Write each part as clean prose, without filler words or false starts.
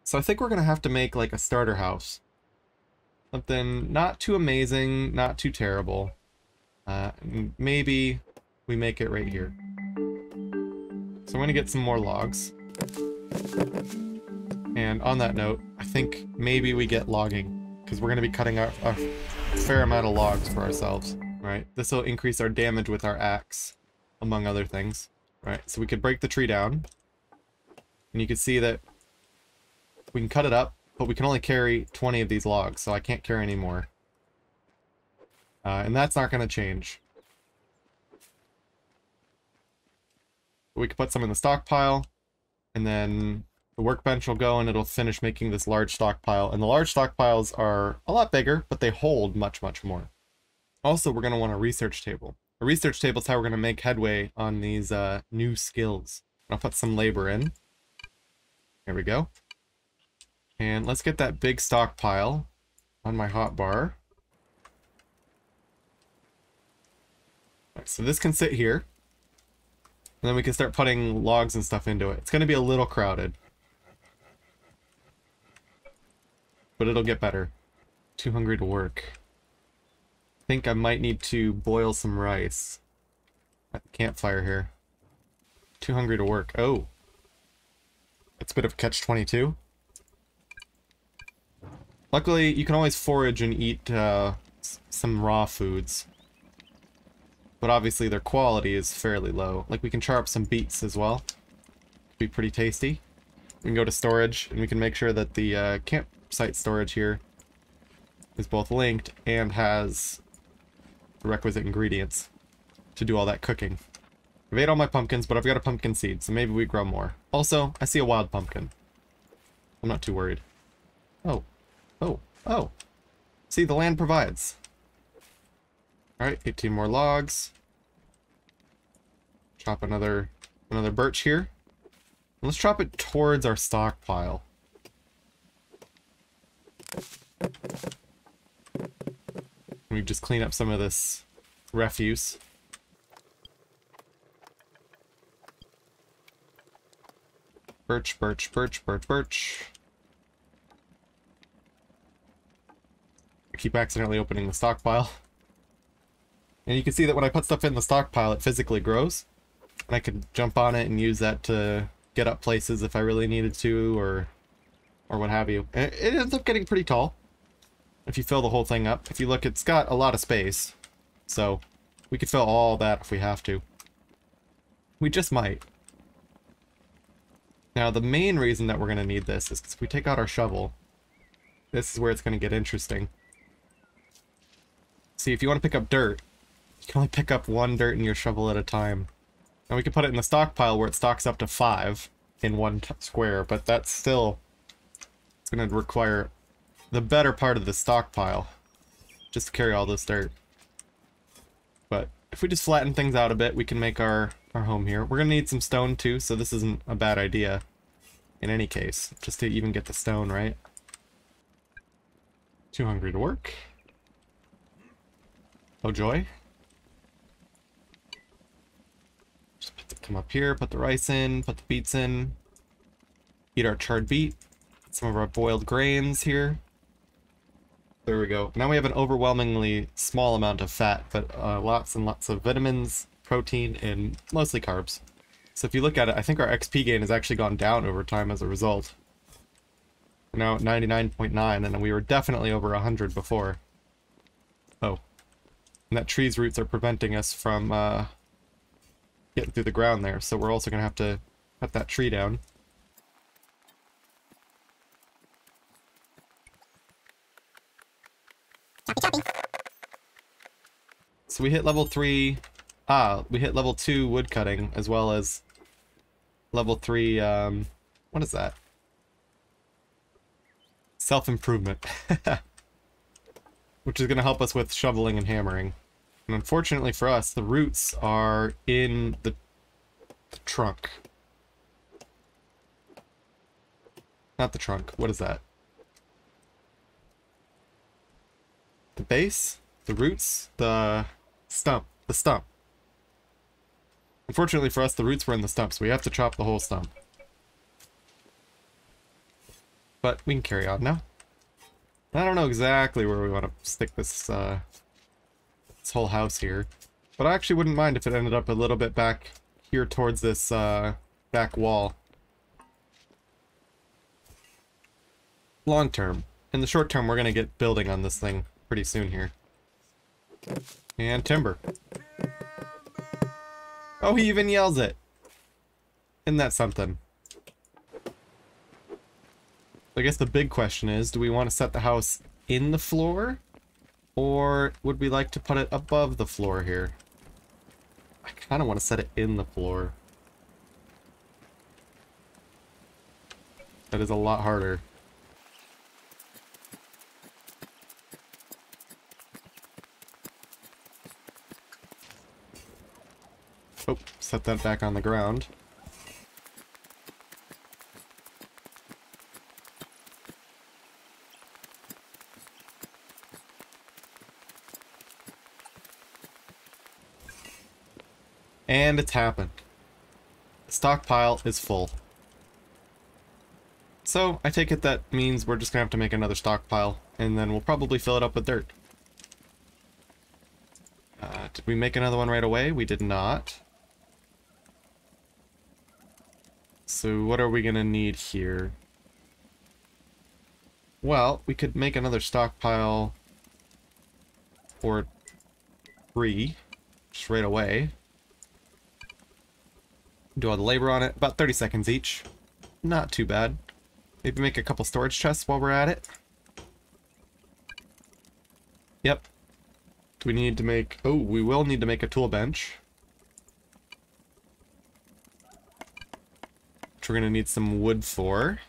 So I think we're gonna have to make like a starter house. Something not too amazing, not too terrible. Maybe we make it right here. So I'm gonna get some more logs. And on that note, I think maybe we get logging, because we're gonna be cutting a fair amount of logs for ourselves, right? This will increase our damage with our axe, among other things, right? So we could break the tree down, and you can see that we can cut it up, but we can only carry 20 of these logs, so I can't carry any more. And that's not going to change. We could put some in the stockpile, and then the workbench will go and it'll finish making this large stockpile. And the large stockpiles are a lot bigger, but they hold much, much more. Also, we're going to want a research table. A research table is how we're going to make headway on these new skills. I'll put some labor in. There we go. And let's get that big stockpile on my hotbar. Right, so this can sit here. And then we can start putting logs and stuff into it. It's going to be a little crowded. But it'll get better. Too hungry to work. I think I might need to boil some rice at the campfire here. Too hungry to work. Oh. It's a bit of a catch-22. Luckily, you can always forage and eat some raw foods. But obviously their quality is fairly low. Like, we can char up some beets as well. Could be pretty tasty. We can go to storage, and we can make sure that the campsite storage here is both linked and has the requisite ingredients to do all that cooking. I've ate all my pumpkins, but I've got a pumpkin seed, so maybe we grow more. Also, I see a wild pumpkin. I'm not too worried. Oh. Oh. Oh. See, the land provides. Alright, 18 more logs. Chop another birch here. Let's chop it towards our stockpile. We just clean up some of this refuse. Birch, birch, birch, birch, birch. I keep accidentally opening the stockpile. And you can see that when I put stuff in the stockpile, it physically grows. And I could jump on it and use that to get up places if I really needed to, or what have you. And it ends up getting pretty tall if you fill the whole thing up. If you look, it's got a lot of space. So we could fill all that if we have to. We just might. Now, the main reason that we're going to need this is because if we take out our shovel, this is where it's going to get interesting. See, if you want to pick up dirt, you can only pick up one dirt in your shovel at a time. And we can put it in the stockpile where it stocks up to 5 in one square, but that's still... it's going to require the better part of the stockpile just to carry all this dirt. But if we just flatten things out a bit, we can make our home here. We're going to need some stone too, so this isn't a bad idea in any case, just to even get the stone, right? Too hungry to work. Oh joy. Just come up here, put the rice in, put the beets in. Eat our charred beet. Some of our boiled grains here. There we go. Now we have an overwhelmingly small amount of fat, but lots and lots of vitamins, protein, and mostly carbs. So if you look at it, I think our XP gain has actually gone down over time as a result. We're now at 99.9, and we were definitely over 100 before. Oh. And that tree's roots are preventing us from getting through the ground there, so we're also going to have to cut that tree down. So we hit level 3... we hit level 2 woodcutting, as well as level 3, what is that? Self-improvement. Which is going to help us with shoveling and hammering. And unfortunately for us, the roots are in the trunk. Not the trunk, what is that? The base? The roots? The stump. The stump. Unfortunately for us, the roots were in the stump, so we have to chop the whole stump. but we can carry on now. I don't know exactly where we want to stick this, this whole house here, but I actually wouldn't mind if it ended up a little bit back here towards this, back wall. Long term. In the short term, we're gonna get building on this thing pretty soon here. And timber. Oh, he even yells it! Isn't that something? I guess the big question is, do we want to set the house in the floor? Or would we like to put it above the floor here? I kind of want to set it in the floor. That is a lot harder. Oh, set that back on the ground. And it's happened. The stockpile is full. So, I take it that means we're just gonna have to make another stockpile, and then we'll probably fill it up with dirt. Did we make another one right away? We did not. So what are we gonna need here? Well, we could make another stockpile or 3 just right away. Do all the labor on it, about 30 seconds each. Not too bad. Maybe make a couple storage chests while we're at it. Yep. Do we need to make... Oh, we will need to make a tool bench. Which we're going to need some wood for.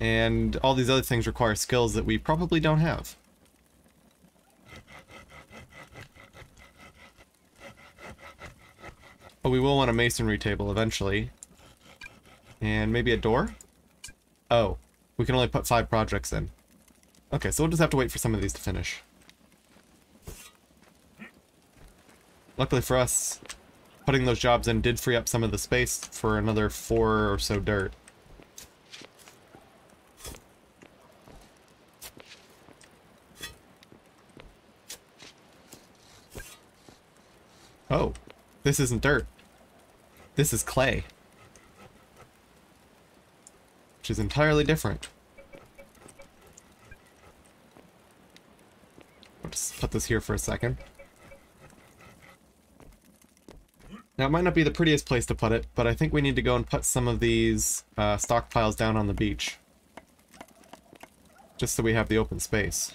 And all these other things require skills that we probably don't have. But we will want a masonry table eventually. And maybe a door? Oh, we can only put 5 projects in. Okay, so we'll just have to wait for some of these to finish. Luckily for us, putting those jobs in did free up some of the space for another 4 or so dirt. Oh, this isn't dirt. This is clay. Which is entirely different. I'll just put this here for a second. Now, it might not be the prettiest place to put it, but I think we need to go and put some of these stockpiles down on the beach. Just so we have the open space.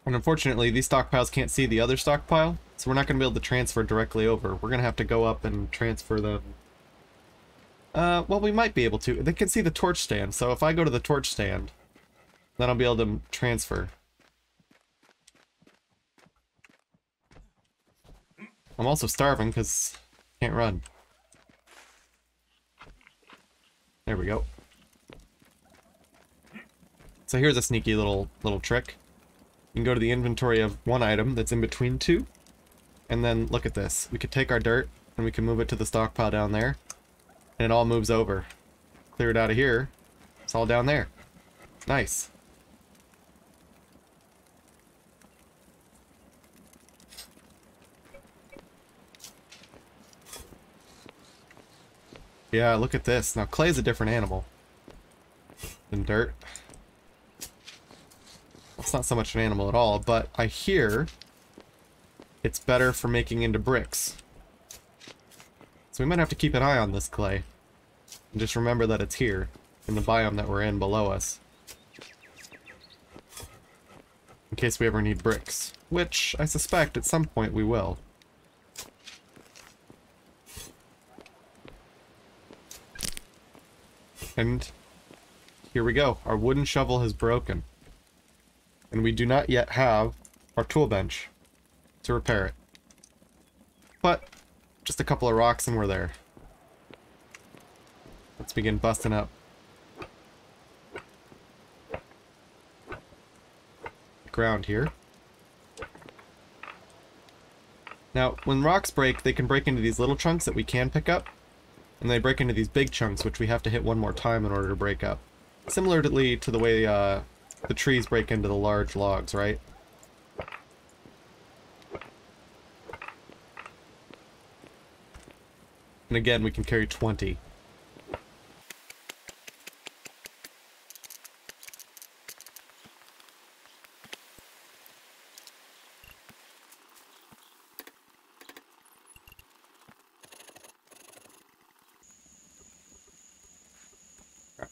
And unfortunately, these stockpiles can't see the other stockpile, so we're not going to be able to transfer directly over. We're going to have to go up and transfer them. Well, we might be able to. They can see the torch stand, so if I go to the torch stand, then I'll be able to transfer. I'm also starving because I can't run. There we go. So here's a sneaky little trick. You can go to the inventory of one item that's in between 2, and then look at this. We could take our dirt, and we can move it to the stockpile down there, and it all moves over. Clear it out of here, it's all down there. Nice. Yeah, look at this. Now, clay is a different animal than dirt. It's not so much an animal at all, but I hear it's better for making into bricks. So we might have to keep an eye on this clay. And just remember that it's here, in the biome that we're in below us. In case we ever need bricks. Which, I suspect, at some point we will. And here we go. Our wooden shovel has broken. And we do not yet have our tool bench to repair it. But just a couple of rocks and we're there. Let's begin busting up ground here. Now, when rocks break, they can break into these little chunks that we can pick up, and they break into these big chunks, which we have to hit one more time in order to break up. Similarly to the way the trees break into the large logs, right? And again, we can carry 20.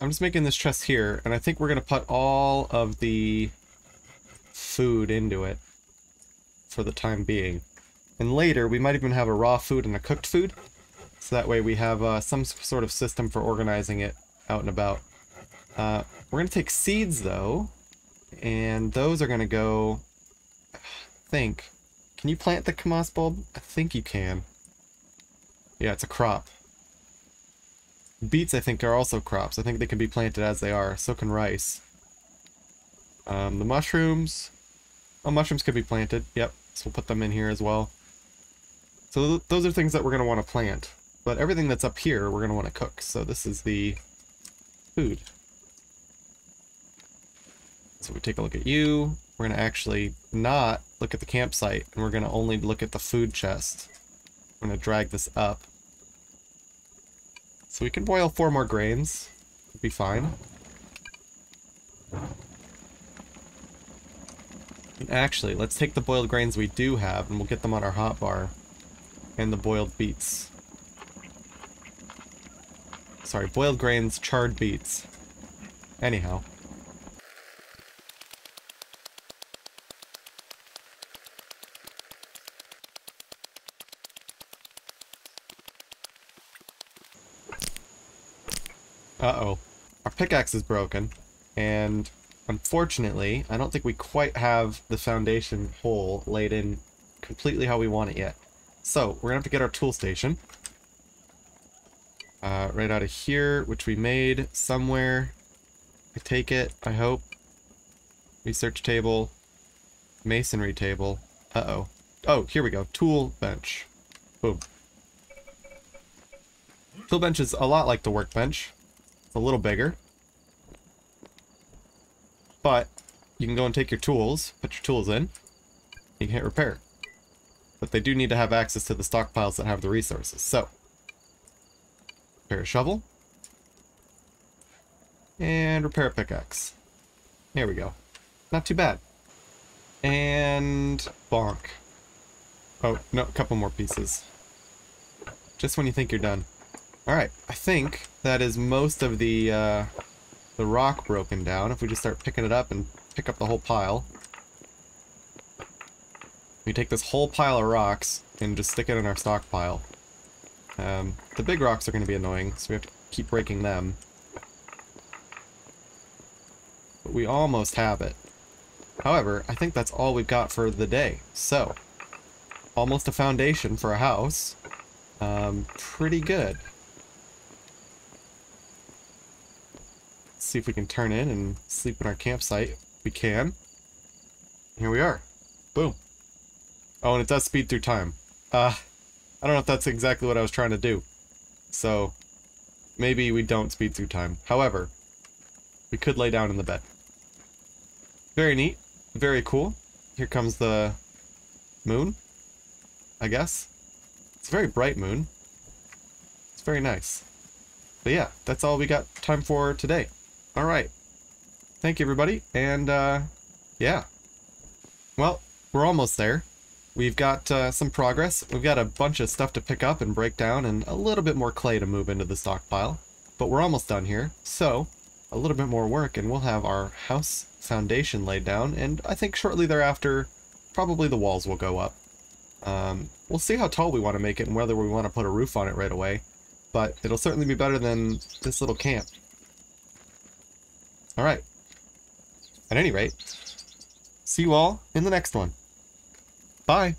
I'm just making this chest here, and I think we're going to put all of the food into it for the time being. And later, we might even have a raw food and a cooked food, so that way we have some sort of system for organizing it out and about. We're going to take seeds, though, and those are going to go, I think. Can you plant the Kamas bulb? I think you can. Yeah, it's a crop. Beets, I think, are also crops. I think they can be planted as they are. So can rice. The mushrooms... Oh, mushrooms could be planted. Yep. So we'll put them in here as well. So those are things that we're going to want to plant. But everything that's up here, we're going to want to cook. So this is the food. So we take a look at you. We're going to actually not look at the campsite. And we're going to only look at the food chest. I'm going to drag this up. So we can boil 4 more grains. It'll be fine. And actually, let's take the boiled grains we do have, and we'll get them on our hotbar. And the boiled beets. Sorry, boiled grains, charred beets. Anyhow. Uh-oh. Our pickaxe is broken, and unfortunately, I don't think we quite have the foundation hole laid in completely how we want it yet. So, we're gonna have to get our tool station. Right out of here, which we made somewhere. I take it, I hope. Research table. Masonry table. Uh-oh. Oh, here we go. Tool bench. Boom. Tool bench is a lot like the workbench. It's a little bigger. But you can go and take your tools, put your tools in, you can hit repair. But they do need to have access to the stockpiles that have the resources. So, repair a shovel. And repair a pickaxe. There we go. Not too bad. And bonk. Oh, no, a couple more pieces. Just when you think you're done. Alright, I think that is most of the rock broken down. If we just start picking it up and pick up the whole pile. We take this whole pile of rocks and just stick it in our stockpile. The big rocks are going to be annoying, so we have to keep breaking them. But we almost have it. However, I think that's all we've got for the day. So, almost a foundation for a house. Pretty good. Let's see if we can turn in and sleep in our campsite. We can. Here we are. Boom. Oh, and it does speed through time. I don't know if that's exactly what I was trying to do. So, maybe we don't speed through time. However, we could lay down in the bed. Very neat. Very cool. Here comes the moon, I guess. It's a very bright moon. It's very nice. But yeah, that's all we got time for today. Alright. Thank you, everybody. And, yeah. Well, we're almost there. We've got some progress. We've got a bunch of stuff to pick up and break down and a little bit more clay to move into the stockpile. But we're almost done here. So, a little bit more work and we'll have our house foundation laid down. And I think shortly thereafter, probably the walls will go up. We'll see how tall we want to make it and whether we want to put a roof on it right away. But it'll certainly be better than this little camp. Alright. At any rate, see you all in the next one. Bye!